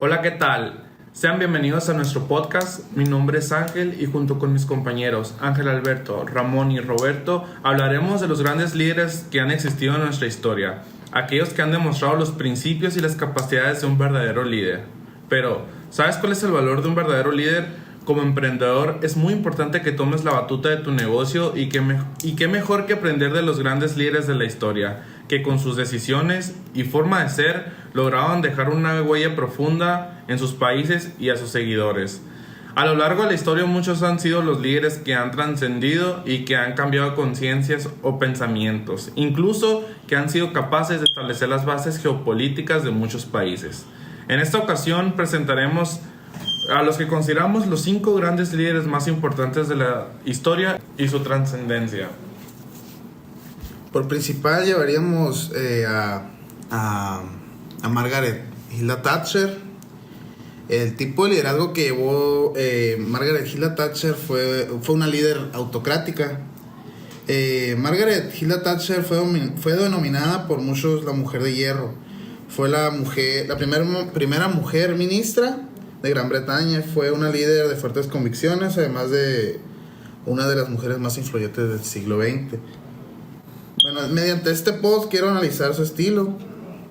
Hola, ¿qué tal? Sean bienvenidos a nuestro podcast. Mi nombre es Ángel y junto con mis compañeros Ángel Alberto, Ramón y Roberto hablaremos de los grandes líderes que han existido en nuestra historia, aquellos que han demostrado los principios y las capacidades de un verdadero líder. Pero, ¿sabes cuál es el valor de un verdadero líder? Como emprendedor es muy importante que tomes la batuta de tu negocio y qué mejor que aprender de los grandes líderes de la historia, que con sus decisiones y forma de ser lograban dejar una huella profunda en sus países y a sus seguidores. A lo largo de la historia muchos han sido los líderes que han trascendido y que han cambiado conciencias o pensamientos, incluso que han sido capaces de establecer las bases geopolíticas de muchos países. En esta ocasión presentaremos a los que consideramos los 5 grandes líderes más importantes de la historia y su trascendencia. Por principal llevaríamos a Margaret Hilda Thatcher. El tipo de liderazgo que llevó Margaret Hilda Thatcher fue una líder autocrática. Margaret Hilda Thatcher fue denominada por muchos la mujer de hierro. Fue la primera mujer ministra de Gran Bretaña. Fue una líder de fuertes convicciones, además de una de las mujeres más influyentes del siglo XX. Bueno, mediante este post quiero analizar su estilo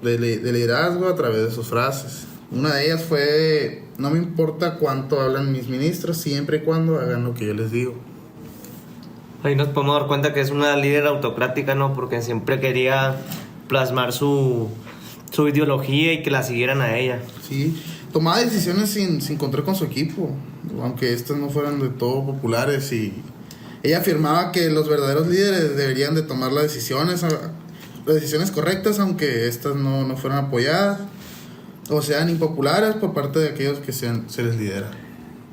de liderazgo a través de sus frases. Una de ellas fue: no me importa cuánto hablan mis ministros, siempre y cuando hagan lo que yo les digo. Ahí nos podemos dar cuenta que es una líder autocrática, ¿no? Porque siempre quería plasmar su ideología y que la siguieran a ella. Sí, tomaba decisiones sin contar con su equipo, aunque estas no fueran de todo populares, y ella afirmaba que los verdaderos líderes deberían de tomar las decisiones correctas, aunque estas no fueran apoyadas o sean impopulares por parte de aquellos que se les lidera.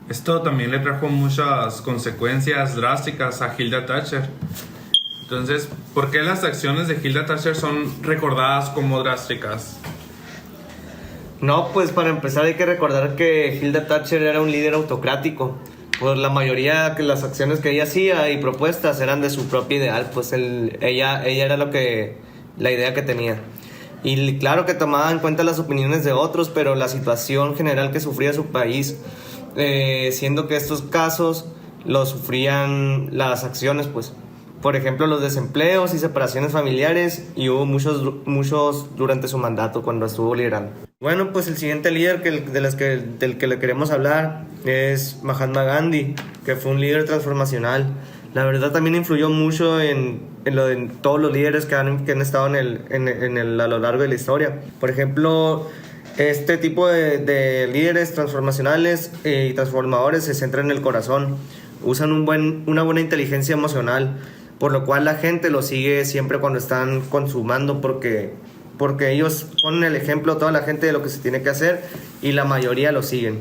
Esto también le trajo muchas consecuencias drásticas a Hilda Thatcher. Entonces, ¿por qué las acciones de Hilda Thatcher son recordadas como drásticas? No, pues para empezar hay que recordar que Hilda Thatcher era un líder autocrático. Pues la mayoría de las acciones que ella hacía y propuestas eran de su propio ideal. Pues ella era la idea que tenía. Y claro que tomaba en cuenta las opiniones de otros, pero la situación general que sufría su país, siendo que estos casos los sufrían las acciones, pues. Por ejemplo, los desempleos y separaciones familiares, y hubo muchos durante su mandato cuando estuvo liderando. Bueno, pues el siguiente líder del que le queremos hablar es Mahatma Gandhi, que fue un líder transformacional. La verdad también influyó mucho en todos los líderes que han estado a lo largo de la historia. Por ejemplo, este tipo de líderes transformacionales y transformadores se centran en el corazón. Usan una buena inteligencia emocional, por lo cual la gente lo sigue siempre cuando están consumando, porque ellos ponen el ejemplo a toda la gente de lo que se tiene que hacer y la mayoría lo siguen.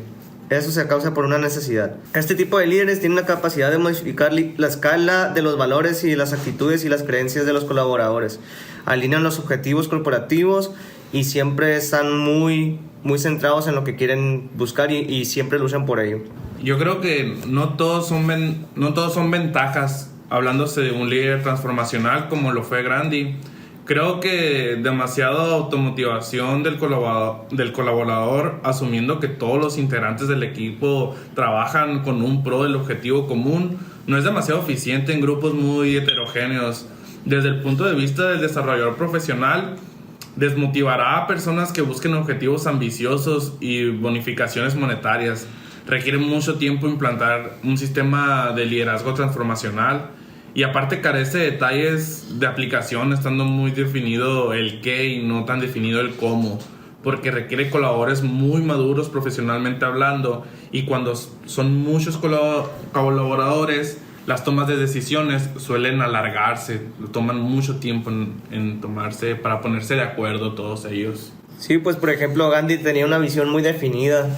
Eso se causa por una necesidad. Este tipo de líderes tienen la capacidad de modificar la escala de los valores y las actitudes y las creencias de los colaboradores. Alinean los objetivos corporativos y siempre están muy, muy centrados en lo que quieren buscar y siempre luchan por ello. Yo creo que no todos son ventajas hablándose de un líder transformacional como lo fue Gandhi. Creo que demasiada automotivación del colaborador, asumiendo que todos los integrantes del equipo trabajan con un pro del objetivo común, no es demasiado eficiente en grupos muy heterogéneos. Desde el punto de vista del desarrollador profesional, desmotivará a personas que busquen objetivos ambiciosos y bonificaciones monetarias. Requiere mucho tiempo implantar un sistema de liderazgo transformacional, y aparte carece de detalles de aplicación, estando muy definido el qué y no tan definido el cómo, porque requiere colaboradores muy maduros profesionalmente hablando, y cuando son muchos colaboradores, las tomas de decisiones suelen alargarse, toman mucho tiempo en tomarse para ponerse de acuerdo todos ellos. Sí, pues por ejemplo Gandhi tenía una visión muy definida,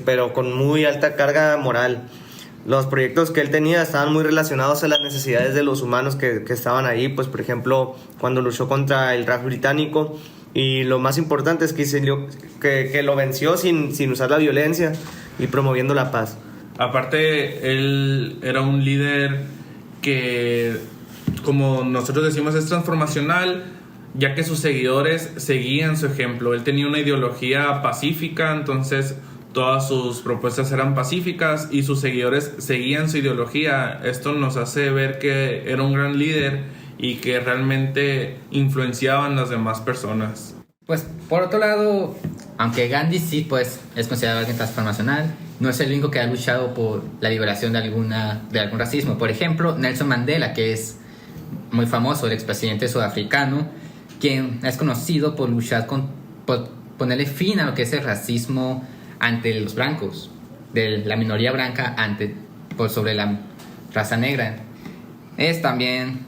pero con muy alta carga moral. Los proyectos que él tenía estaban muy relacionados a las necesidades de los humanos que estaban ahí. Pues por ejemplo, cuando luchó contra el Raj británico, y lo más importante es que lo venció sin usar la violencia y promoviendo la paz. Aparte, él era un líder que, como nosotros decimos, es transformacional, ya que sus seguidores seguían su ejemplo. Él tenía una ideología pacífica, entonces todas sus propuestas eran pacíficas y sus seguidores seguían su ideología. Esto nos hace ver que era un gran líder y que realmente influenciaban las demás personas. Pues por otro lado, aunque Gandhi sí pues es considerado alguien transformacional, no es el único que ha luchado por la liberación de algún racismo. Por ejemplo, Nelson Mandela, que es muy famoso, el expresidente sudafricano, quien es conocido por luchar por ponerle fin a lo que es el racismo ante los blancos, de la minoría blanca por sobre la raza negra. También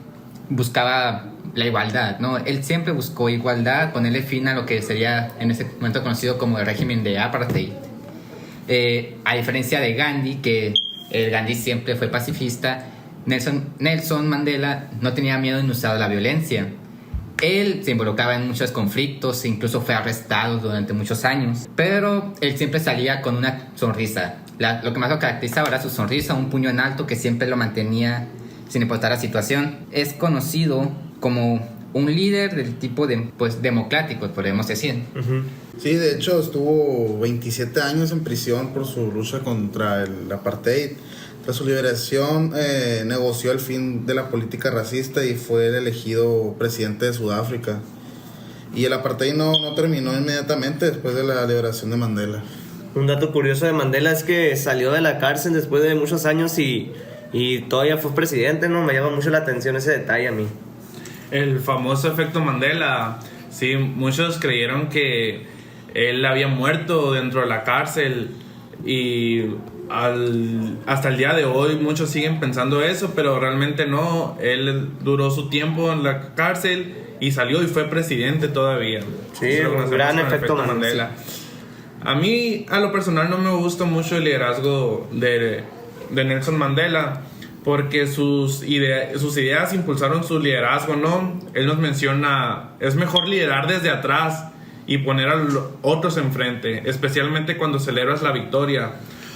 buscaba la igualdad, ¿no? Él siempre buscó igualdad, ponerle fin a lo que sería en ese momento conocido como el régimen de apartheid. A diferencia de Gandhi, que el Gandhi siempre fue pacifista, Nelson Mandela no tenía miedo en usar la violencia. Él se involucraba en muchos conflictos, incluso fue arrestado durante muchos años, pero él siempre salía con una sonrisa. Lo que más lo caracterizaba era su sonrisa, un puño en alto que siempre lo mantenía sin importar la situación. Es conocido como un líder del tipo democrático, podemos decir. Uh-huh. Sí, de hecho estuvo 27 años en prisión por su lucha contra el apartheid. Tras su liberación, negoció el fin de la política racista y fue elegido presidente de Sudáfrica. Y el apartheid no terminó inmediatamente después de la liberación de Mandela. Un dato curioso de Mandela es que salió de la cárcel después de muchos años y todavía fue presidente, ¿no? Me llama mucho la atención ese detalle a mí. El famoso efecto Mandela. Sí, muchos creyeron que él había muerto dentro de la cárcel y hasta el día de hoy muchos siguen pensando eso, pero realmente no. Él duró su tiempo en la cárcel y salió y fue presidente todavía. Sí, un gran efecto Mandela. A mí, a lo personal, no me gusta mucho el liderazgo de Nelson Mandela, porque sus ideas impulsaron su liderazgo, ¿no? Él nos menciona, es mejor liderar desde atrás y poner a los otros enfrente, especialmente cuando celebras la victoria.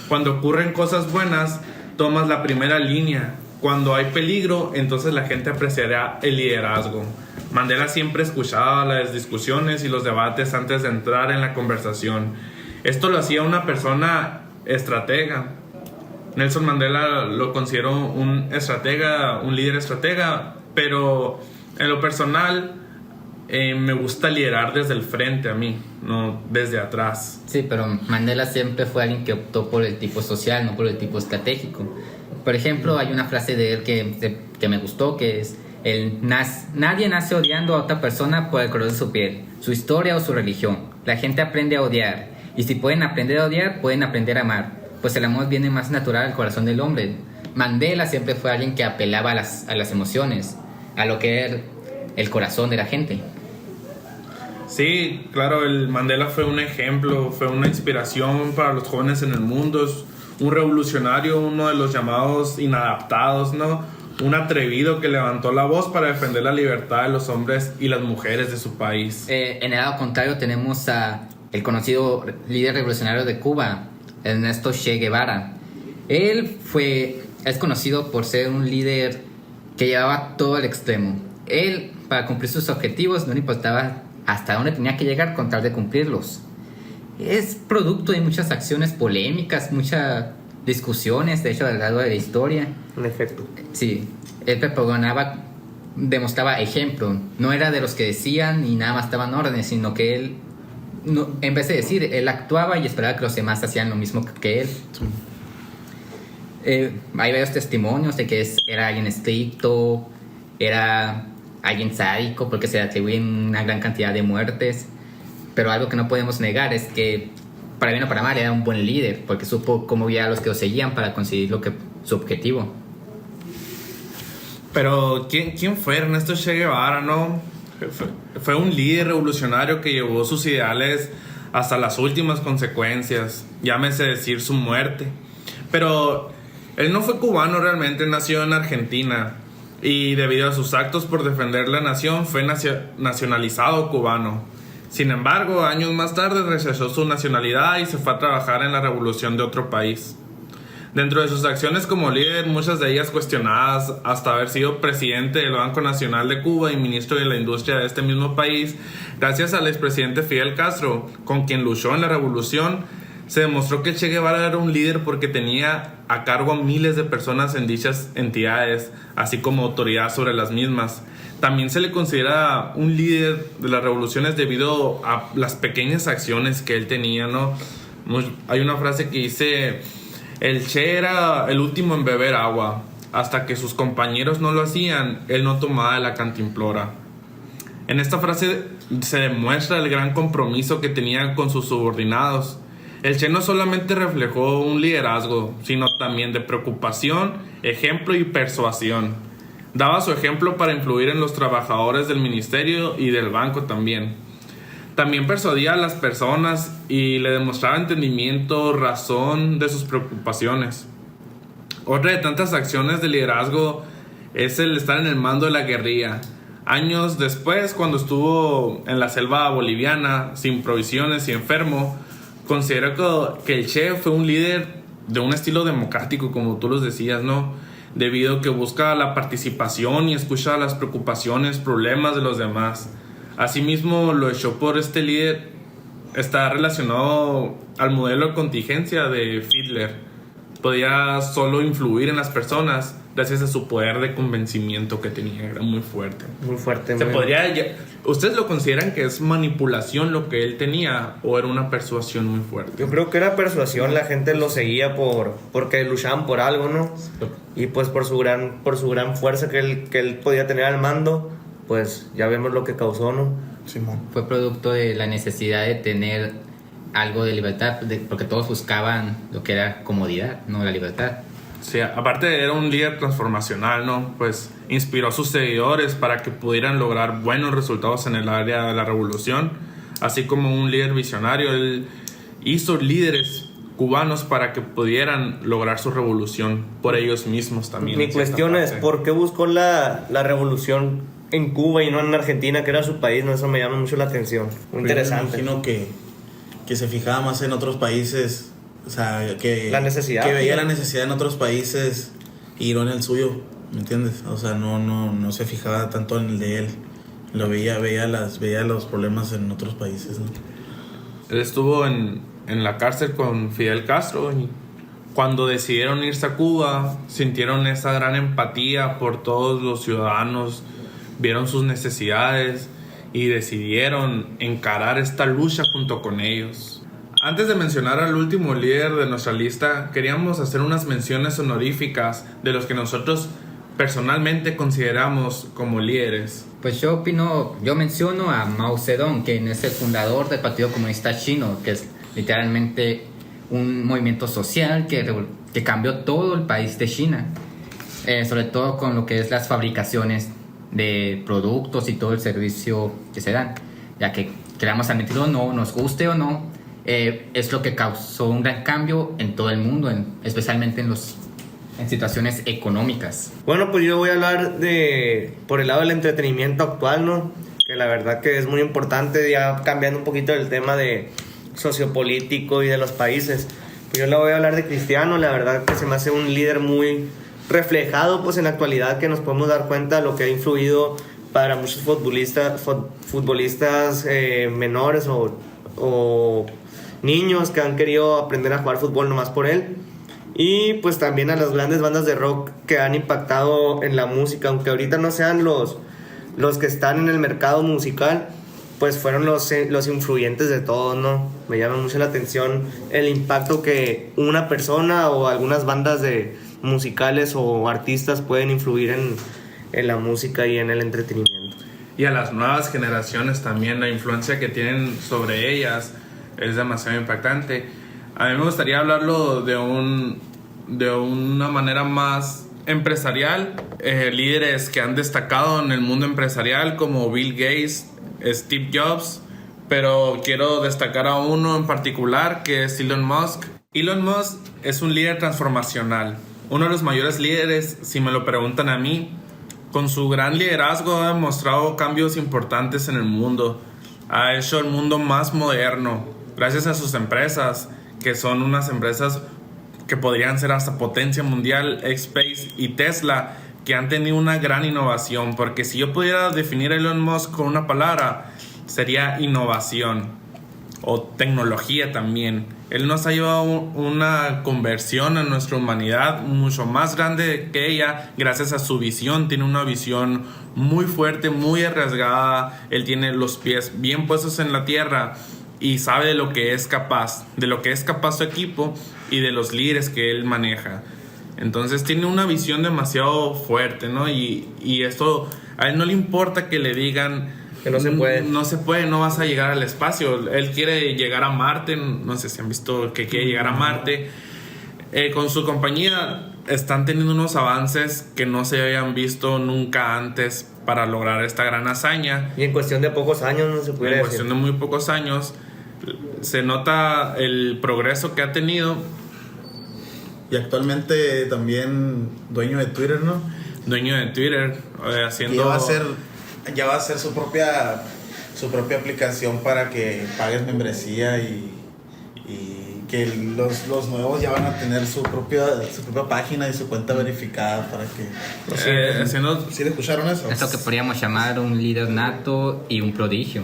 Cuando ocurren cosas buenas, tomas la primera línea. Cuando hay peligro, entonces la gente apreciará el liderazgo. Mandela siempre escuchaba las discusiones y los debates antes de entrar en la conversación. Esto lo hacía una persona estratega. Nelson Mandela lo consideró un líder estratega, pero en lo personal me gusta liderar desde el frente a mí, no desde atrás. Sí, pero Mandela siempre fue alguien que optó por el tipo social, no por el tipo estratégico. Por ejemplo, hay una frase de él que me gustó, que es: nadie nace odiando a otra persona por el color de su piel, su historia o su religión. La gente aprende a odiar, y si pueden aprender a odiar, pueden aprender a amar, pues el amor viene más natural al corazón del hombre. Mandela siempre fue alguien que apelaba a las emociones, a lo que era el corazón de la gente. Sí, claro, el Mandela fue un ejemplo, fue una inspiración para los jóvenes en el mundo. Es un revolucionario, uno de los llamados inadaptados, ¿no? Un atrevido que levantó la voz para defender la libertad de los hombres y las mujeres de su país. En el lado contrario tenemos a el conocido líder revolucionario de Cuba, Ernesto Che Guevara. Él es conocido por ser un líder que llevaba todo al extremo. Él, para cumplir sus objetivos, no le importaba hasta dónde tenía que llegar con tal de cumplirlos. Es producto de muchas acciones polémicas, muchas discusiones, de hecho, a lo largo de la historia. En efecto. Sí, él demostraba ejemplo. No era de los que decían y nada más daban órdenes, sino que él, en vez de decir, él actuaba y esperaba que los demás hacían lo mismo que él. Hay varios testimonios de que era alguien estricto, era alguien sádico, porque se le atribuyen una gran cantidad de muertes. Pero algo que no podemos negar es que, para bien o para mal, era un buen líder, porque supo cómo guiar a los que lo seguían para conseguir su objetivo. Pero, ¿quién fue Ernesto Che Guevara, no? Fue un líder revolucionario que llevó sus ideales hasta las últimas consecuencias, llámese decir su muerte. Pero él no fue cubano realmente, nació en Argentina, y debido a sus actos por defender la nación fue nacionalizado cubano. Sin embargo, años más tarde rechazó su nacionalidad y se fue a trabajar en la revolución de otro país. Dentro de sus acciones como líder, muchas de ellas cuestionadas, hasta haber sido presidente del Banco Nacional de Cuba y ministro de la industria de este mismo país, gracias al expresidente Fidel Castro, con quien luchó en la revolución, Se demostró que Che Guevara era un líder porque tenía a cargo a miles de personas en dichas entidades, así como autoridad sobre las mismas. También se le considera un líder de las revoluciones debido a las pequeñas acciones que él tenía, ¿no? Hay una frase que dice: el Che era el último en beber agua. Hasta que sus compañeros no lo hacían, él no tomaba de la cantimplora. En esta frase se demuestra el gran compromiso que tenía con sus subordinados. El Che no solamente reflejó un liderazgo, sino también de preocupación, ejemplo y persuasión. Daba su ejemplo para influir en los trabajadores del ministerio y del banco también. También persuadía a las personas y le demostraba entendimiento, razón de sus preocupaciones. Otra de tantas acciones de liderazgo es el estar en el mando de la guerrilla. Años después, cuando estuvo en la selva boliviana, sin provisiones y enfermo, considero que el Che fue un líder de un estilo democrático, como tú los decías, ¿no? Debido a que busca la participación y escucha las preocupaciones, problemas de los demás. Asimismo, lo hecho por este líder está relacionado al modelo de contingencia de Hitler. Podía solo influir en las personas gracias a su poder de convencimiento que tenía. Era muy fuerte. Muy fuerte. ¿Ustedes lo consideran que es manipulación lo que él tenía o era una persuasión muy fuerte? Yo creo que era persuasión. La gente lo seguía porque luchaban por algo, ¿no? Y pues por su gran fuerza que él podía tener al mando, pues ya vemos lo que causó, ¿no? Simón. Fue producto de la necesidad de tener algo de libertad, porque todos buscaban lo que era comodidad, no la libertad. Sí, aparte era un líder transformacional, ¿no? Pues inspiró a sus seguidores para que pudieran lograr buenos resultados en el área de la revolución, así como un líder visionario. Él hizo líderes cubanos para que pudieran lograr su revolución por ellos mismos también. Mi cuestión es, ¿por qué buscó la revolución en Cuba y no en Argentina, que era su país? No, eso me llama mucho la atención. Muy interesante. Me imagino que se fijaba más en otros países, o sea, que la necesidad, que veía la necesidad en otros países y no en el suyo, ¿me entiendes? O sea, no se fijaba tanto en el de él, lo veía los problemas en otros países, ¿no? Él estuvo en la cárcel con Fidel Castro y cuando decidieron irse a Cuba sintieron esa gran empatía por todos los ciudadanos, vieron sus necesidades y decidieron encarar esta lucha junto con ellos. Antes de mencionar al último líder de nuestra lista, queríamos hacer unas menciones honoríficas de los que nosotros personalmente consideramos como líderes. Pues yo menciono a Mao Zedong, quien es el fundador del Partido Comunista Chino, que es literalmente un movimiento social que cambió todo el país de China, sobre todo con lo que es las fabricaciones de productos y todo el servicio que se dan, ya que queramos admitirlo o no, nos guste o no, es lo que causó un gran cambio en todo el mundo, especialmente en situaciones económicas. Bueno, pues yo voy a hablar por el lado del entretenimiento actual, ¿no? Que la verdad que es muy importante, ya cambiando un poquito del tema de sociopolítico y de los países. Pues yo le voy a hablar de Cristiano. La verdad que se me hace un líder muy reflejado pues en la actualidad, que nos podemos dar cuenta de lo que ha influido para muchos futbolistas menores o niños que han querido aprender a jugar fútbol nomás por él, y pues también a las grandes bandas de rock que han impactado en la música, aunque ahorita no sean los que están en el mercado musical, pues fueron los influyentes de todos, ¿no? Me llama mucho la atención el impacto que una persona o algunas bandas musicales o artistas pueden influir en la música y en el entretenimiento. Y a las nuevas generaciones también, la influencia que tienen sobre ellas es demasiado impactante. A mí me gustaría hablarlo de una manera más empresarial. Líderes que han destacado en el mundo empresarial como Bill Gates, Steve Jobs, pero quiero destacar a uno en particular, que es Elon Musk. Elon Musk es un líder transformacional, uno de los mayores líderes, si me lo preguntan a mí. Con su gran liderazgo ha demostrado cambios importantes en el mundo. Ha hecho el mundo más moderno gracias a sus empresas, que son unas empresas que podrían ser hasta potencia mundial, X-Space y Tesla, que han tenido una gran innovación. Porque si yo pudiera definir a Elon Musk con una palabra, sería innovación. o tecnología también. Él nos ha llevado una conversión a nuestra humanidad mucho más grande que ella gracias a su visión. Tiene una visión muy fuerte, muy arriesgada. Él tiene los pies bien puestos en la tierra y sabe de lo que es capaz, su equipo y de los líderes que él maneja. Entonces tiene una visión demasiado fuerte, ¿no? Y esto a él no le importa que le digan que no se puede. No se puede, no vas a llegar al espacio. Él quiere llegar a Marte, no sé si han visto que quiere llegar a Marte. Con su compañía están teniendo unos avances que no se habían visto nunca antes para lograr esta gran hazaña. Y en cuestión de pocos años, no se puede En decir. cuestión de muy pocos años se nota el progreso que ha tenido. Y actualmente también dueño de Twitter, ¿no? Dueño de Twitter, haciendo... Ya va a ser su propia aplicación para que pagues membresía y que los nuevos ya van a tener su propia página y su cuenta verificada para que... haciendo... ¿Sí le escucharon eso? Es lo que podríamos llamar un líder nato y un prodigio.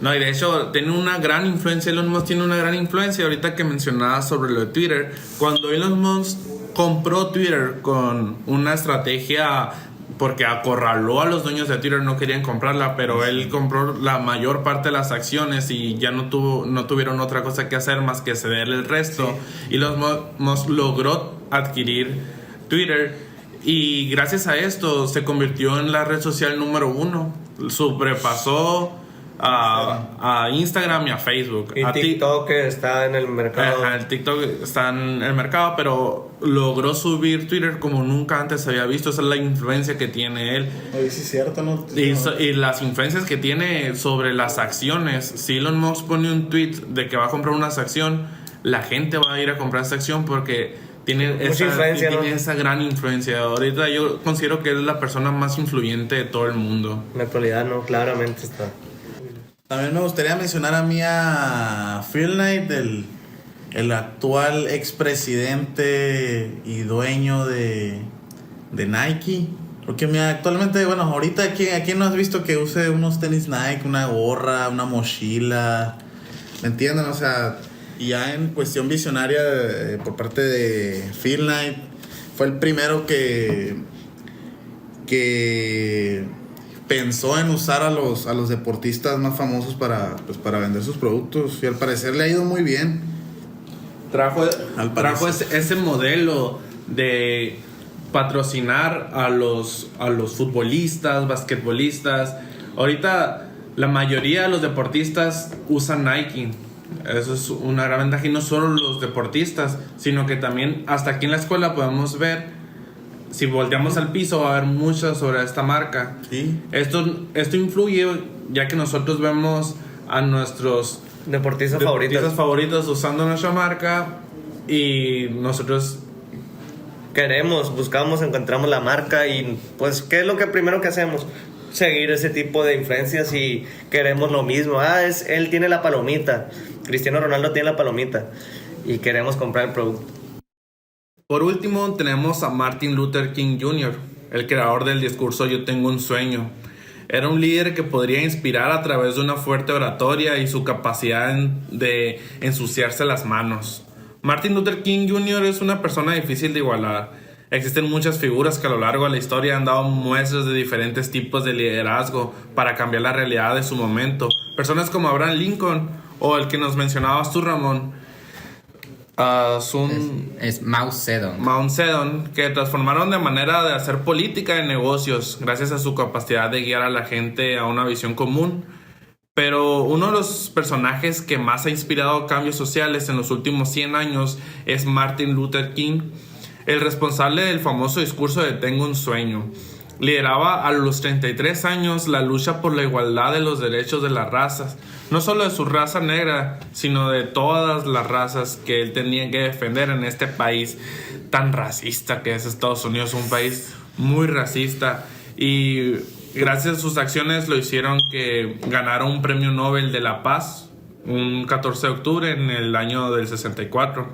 No, y de hecho tiene una gran influencia. Elon Musk tiene una gran influencia. Ahorita que mencionaba sobre lo de Twitter, cuando Elon Musk compró Twitter con una estrategia, porque acorraló a los dueños de Twitter, no querían comprarla, pero él compró la mayor parte de las acciones y ya no tuvieron otra cosa que hacer más que cederle el resto. Sí. Y Elon Musk logró adquirir Twitter y gracias a esto se convirtió en la red social número 1. Sobrepasó a Instagram y a Facebook. Y TikTok está en el mercado. El TikTok está en el mercado, pero logró subir Twitter como nunca antes se había visto. Esa es la influencia que tiene él. Oye, sí es cierto, ¿no? Y las influencias que tiene sobre las acciones. Si Elon Musk pone un tweet de que va a comprar una acción, la gente va a ir a comprar esa acción porque tiene esa gran influencia. Ahorita yo considero que es la persona más influyente de todo el mundo. En la actualidad no, claramente está. También me gustaría mencionar a Phil Knight, el actual expresidente y dueño de Nike. Porque mira, actualmente, bueno, ahorita aquí no has visto que use unos tenis Nike, una gorra, una mochila. ¿Me entienden? O sea, ya en cuestión visionaria por parte de Phil Knight, fue el primero que pensó en usar a los deportistas más famosos para vender sus productos, y al parecer le ha ido muy bien. Trajo ese modelo de patrocinar a los futbolistas, basquetbolistas. Ahorita la mayoría de los deportistas usan Nike. Eso es una gran ventaja, y no solo los deportistas, sino que también hasta aquí en la escuela podemos ver. Si volteamos al piso va a haber mucho sobre esta marca. Sí. Esto influye, ya que nosotros vemos a nuestros deportistas favoritos usando nuestra marca, y nosotros buscamos, encontramos la marca, y pues ¿qué es lo que primero que hacemos? Seguir ese tipo de influencias, y queremos lo mismo. Él tiene la palomita, Cristiano Ronaldo tiene la palomita, y queremos comprar el producto. Por último, tenemos a Martin Luther King Jr., el creador del discurso Yo tengo un sueño. Era un líder que podría inspirar a través de una fuerte oratoria y su capacidad de ensuciarse las manos. Martin Luther King Jr. es una persona difícil de igualar. Existen muchas figuras que a lo largo de la historia han dado muestras de diferentes tipos de liderazgo para cambiar la realidad de su momento. Personas como Abraham Lincoln o el que nos mencionabas tú, Ramón. Es Mao Zedong. Mao Zedong, que transformaron de manera de hacer política de negocios gracias a su capacidad de guiar a la gente a una visión común. Pero uno de los personajes que más ha inspirado cambios sociales en los últimos 100 años es Martin Luther King, el responsable del famoso discurso de Tengo un sueño. Lideraba a los 33 años la lucha por la igualdad de los derechos de las razas, no solo de su raza negra, sino de todas las razas que él tenía que defender en este país tan racista que es Estados Unidos, un país muy racista. Y gracias a sus acciones lo hicieron que ganara un premio Nobel de la Paz un 14 de octubre en el año del 64.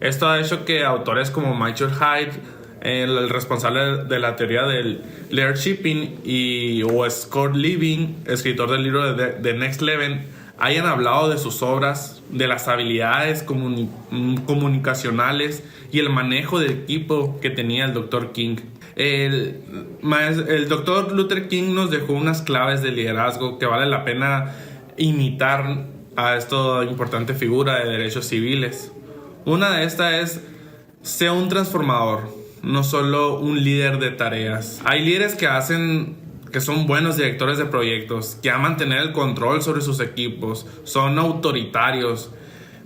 Esto ha hecho que autores como Michael Hyatt, el responsable de la teoría del leadership, o Scott Living, escritor del libro de The Next Level, hayan hablado de sus obras, de las habilidades comunicacionales y el manejo del equipo que tenía el Dr. King. El Dr. Luther King nos dejó unas claves de liderazgo que vale la pena imitar a esta importante figura de derechos civiles. Una de estas es: sea un transformador, no solo un líder de tareas. Hay líderes que son buenos directores de proyectos, que aman tener el control sobre sus equipos, son autoritarios.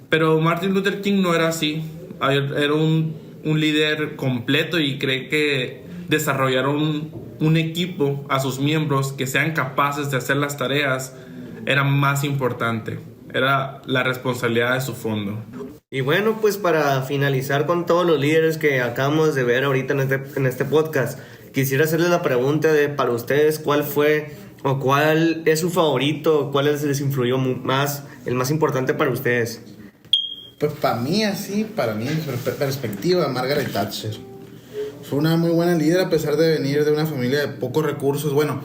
Pero Martin Luther King no era así. Era un líder completo y cree que desarrollar un equipo a sus miembros que sean capaces de hacer las tareas era más importante. Era la responsabilidad de su fondo. Y bueno, pues para finalizar con todos los líderes que acabamos de ver ahorita en este podcast, quisiera hacerles la pregunta de, para ustedes, ¿cuál fue o cuál es su favorito? ¿Cuál les influyó más, el más importante para ustedes? Pues para mí, en perspectiva, Margaret Thatcher. Fue una muy buena líder a pesar de venir de una familia de pocos recursos. Bueno,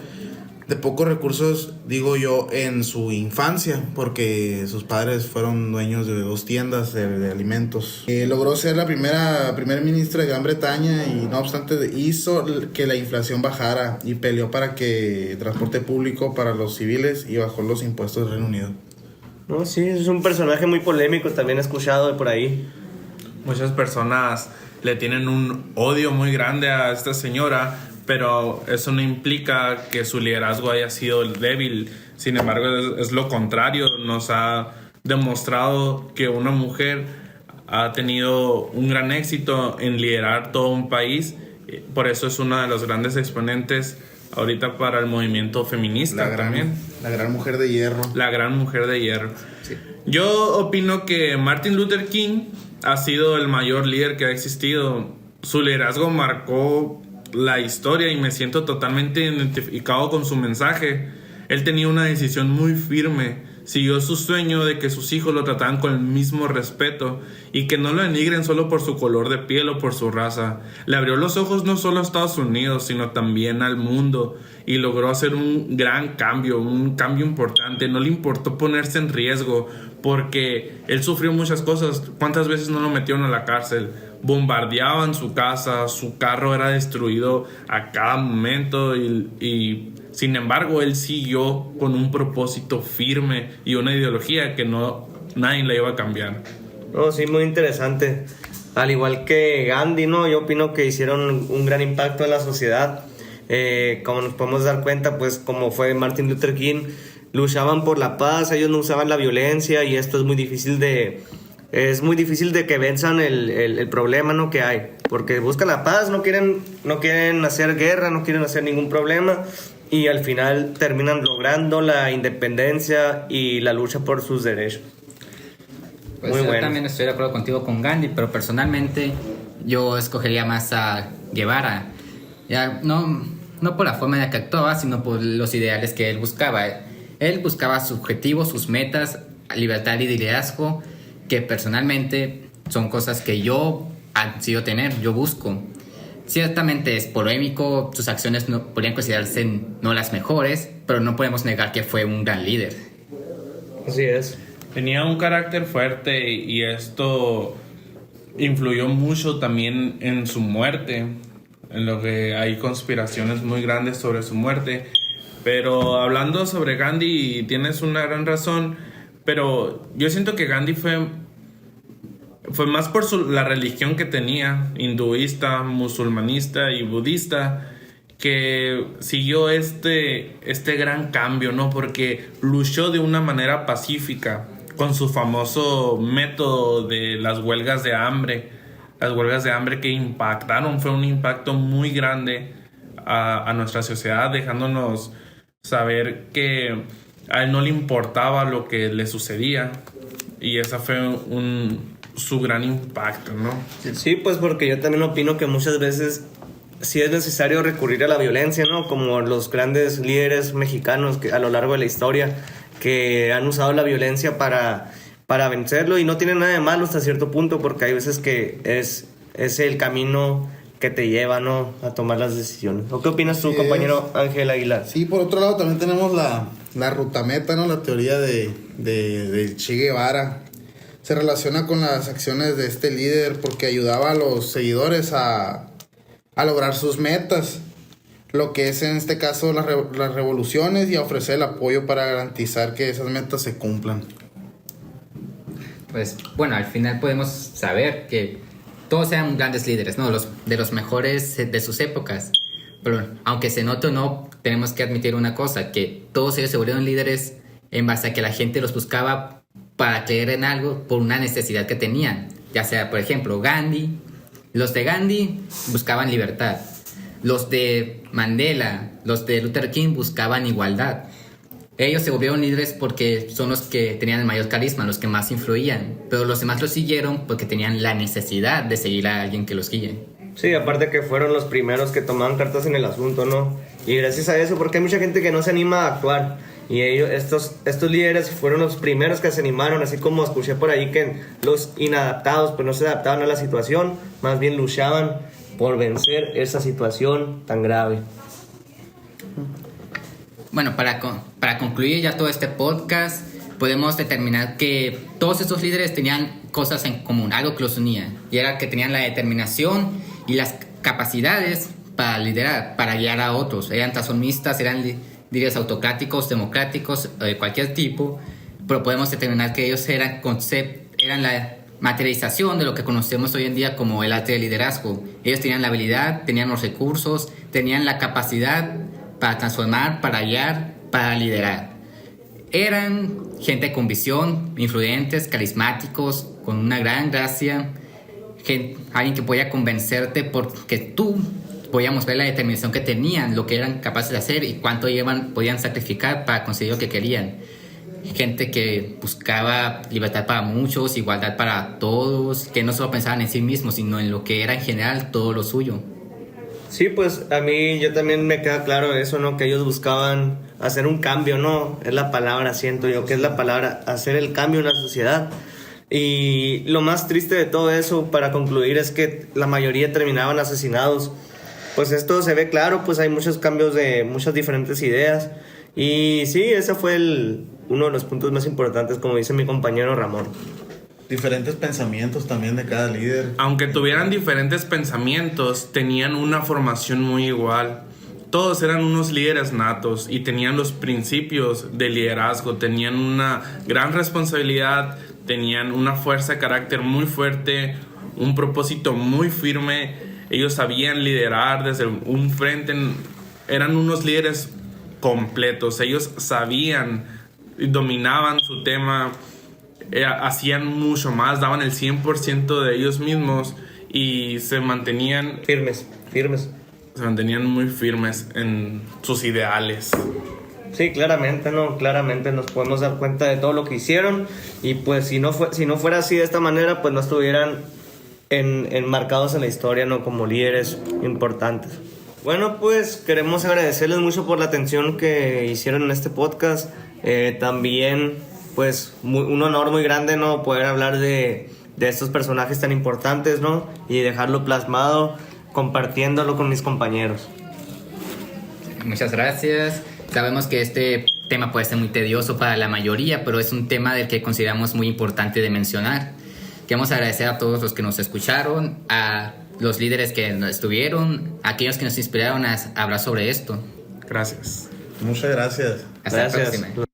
de pocos recursos, digo yo, en su infancia, porque sus padres fueron dueños de 2 tiendas de alimentos. Logró ser la primer ministra de Gran Bretaña y no obstante hizo que la inflación bajara y peleó para que transporte público para los civiles y bajó los impuestos del Reino Unido. No, sí, es un personaje muy polémico, también he escuchado por ahí. Muchas personas le tienen un odio muy grande a esta señora, pero eso no implica que su liderazgo haya sido débil. Sin embargo, es lo contrario. Nos ha demostrado que una mujer ha tenido un gran éxito en liderar todo un país. Por eso es una de los grandes exponentes ahorita para el movimiento feminista también. La gran mujer de hierro. La gran mujer de hierro. Sí. Yo opino que Martin Luther King ha sido el mayor líder que ha existido. Su liderazgo marcó la historia y me siento totalmente identificado con su mensaje. Él tenía una decisión muy firme. Siguió su sueño de que sus hijos lo trataran con el mismo respeto y que no lo denigren solo por su color de piel o por su raza. Le abrió los ojos no solo a Estados Unidos, sino también al mundo, y logró hacer un gran cambio, un cambio importante. No le importó ponerse en riesgo porque él sufrió muchas cosas. ¿Cuántas veces no lo metieron a la cárcel? Bombardeaban su casa, su carro era destruido a cada momento y sin embargo él siguió con un propósito firme y una ideología que nadie la iba a cambiar. No, sí, muy interesante. Al igual que Gandhi, ¿no? Yo opino que hicieron un gran impacto en la sociedad. Como nos podemos dar cuenta, pues como fue Martin Luther King, luchaban por la paz, ellos no usaban la violencia y esto es muy difícil de que venzan el problema, ¿no?, que hay, porque buscan la paz, no quieren hacer guerra, no quieren hacer ningún problema y al final terminan logrando la independencia y la lucha por sus derechos. Pues muy yo bueno. también estoy de acuerdo contigo con Gandhi, pero personalmente yo escogería más a Guevara. Ya, no por la forma en la que actuaba, sino por los ideales que él buscaba. Él buscaba sus objetivos, sus metas, libertad y liderazgo, que personalmente son cosas que yo ansío tener, yo busco. Ciertamente es polémico, sus acciones no podrían considerarse no las mejores, pero no podemos negar que fue un gran líder. Así es. Tenía un carácter fuerte y esto influyó mucho también en su muerte, en lo que hay conspiraciones muy grandes sobre su muerte. Pero hablando sobre Gandhi, tienes una gran razón, pero yo siento que Gandhi fue más por la religión que tenía, hinduista, musulmanista y budista, que siguió este gran cambio, ¿no? Porque luchó de una manera pacífica con su famoso método de las huelgas de hambre. Las huelgas de hambre que impactaron, fue un impacto muy grande a nuestra sociedad, dejándonos saber que a él no le importaba lo que le sucedía, y ese fue su gran impacto, ¿no? Sí, pues porque yo también opino que muchas veces sí es necesario recurrir a la violencia, ¿no? Como los grandes líderes mexicanos que a lo largo de la historia que han usado la violencia para vencerlo, y no tiene nada de malo hasta cierto punto, porque hay veces que es el camino que te lleva, ¿no?, a tomar las decisiones. ¿O qué opinas tú, compañero Ángel Aguilar? Sí, por otro lado también tenemos la ruta meta, ¿no? La teoría de Che Guevara. Se relaciona con las acciones de este líder porque ayudaba a los seguidores a lograr sus metas, lo que es en este caso las revoluciones, y a ofrecer el apoyo para garantizar que esas metas se cumplan. Pues bueno, al final podemos saber que todos eran grandes líderes, ¿no? De los mejores de sus épocas. Pero aunque se note o no, tenemos que admitir una cosa, que todos ellos se volvieron líderes en base a que la gente los buscaba para creer en algo por una necesidad que tenían. Ya sea, por ejemplo, Gandhi. Los de Gandhi buscaban libertad. Los de Mandela, los de Luther King buscaban igualdad. Ellos se volvieron líderes porque son los que tenían el mayor carisma, los que más influían. Pero los demás los siguieron porque tenían la necesidad de seguir a alguien que los guíe. Sí, aparte que fueron los primeros que tomaban cartas en el asunto, ¿no? Y gracias a eso, porque hay mucha gente que no se anima a actuar. Y ellos, estos líderes fueron los primeros que se animaron, así como escuché por ahí que los inadaptados pues no se adaptaban a la situación, más bien luchaban por vencer esa situación tan grave. Bueno, para concluir ya todo este podcast, podemos determinar que todos estos líderes tenían cosas en común, algo que los unía, y era que tenían la determinación y las capacidades para liderar, para guiar a otros. Eran transformistas, eran líderes autocráticos, democráticos, de cualquier tipo, pero podemos determinar que ellos eran la materialización de lo que conocemos hoy en día como el arte del liderazgo. Ellos tenían la habilidad, tenían los recursos, tenían la capacidad para transformar, para guiar, para liderar. Eran gente con visión, influyentes, carismáticos, con una gran gracia, alguien que podía convencerte porque tú podíamos ver la determinación que tenían, lo que eran capaces de hacer y cuánto podían sacrificar para conseguir lo que querían. Gente que buscaba libertad para muchos, igualdad para todos, que no solo pensaban en sí mismos, sino en lo que era en general todo lo suyo. Sí, pues a mí yo también me queda claro eso, ¿no? Que ellos buscaban hacer un cambio, ¿no? Es la palabra, siento yo, que es la palabra, hacer el cambio en la sociedad. Y lo más triste de todo eso, para concluir, es que la mayoría terminaban asesinados. Pues esto se ve claro, pues hay muchos cambios de muchas diferentes ideas. Y sí, ese fue uno de los puntos más importantes, como dice mi compañero Ramón. Diferentes pensamientos también de cada líder. Aunque tuvieran diferentes pensamientos, tenían una formación muy igual. Todos eran unos líderes natos y tenían los principios de liderazgo, tenían una gran responsabilidad, tenían una fuerza de carácter muy fuerte, un propósito muy firme. Ellos sabían liderar desde un frente, eran unos líderes completos. Ellos sabían y dominaban su tema, hacían mucho más, daban el 100% de ellos mismos y se mantenían Firmes. Se mantenían muy firmes en sus ideales. Sí, claramente, ¿no? Claramente nos podemos dar cuenta de todo lo que hicieron. Y pues si no fuera así de esta manera, pues no estuvieran enmarcados en la historia, ¿no? Como líderes importantes. Bueno, pues queremos agradecerles mucho por la atención que hicieron en este podcast. También, pues, un honor muy grande, ¿no? Poder hablar de estos personajes tan importantes, ¿no? Y dejarlo plasmado, compartiéndolo con mis compañeros. Muchas gracias. Sabemos que este tema puede ser muy tedioso para la mayoría, pero es un tema del que consideramos muy importante de mencionar. Queremos agradecer a todos los que nos escucharon, a los líderes que estuvieron, a aquellos que nos inspiraron a hablar sobre esto. Gracias. Muchas gracias. Hasta la Gracias. próxima.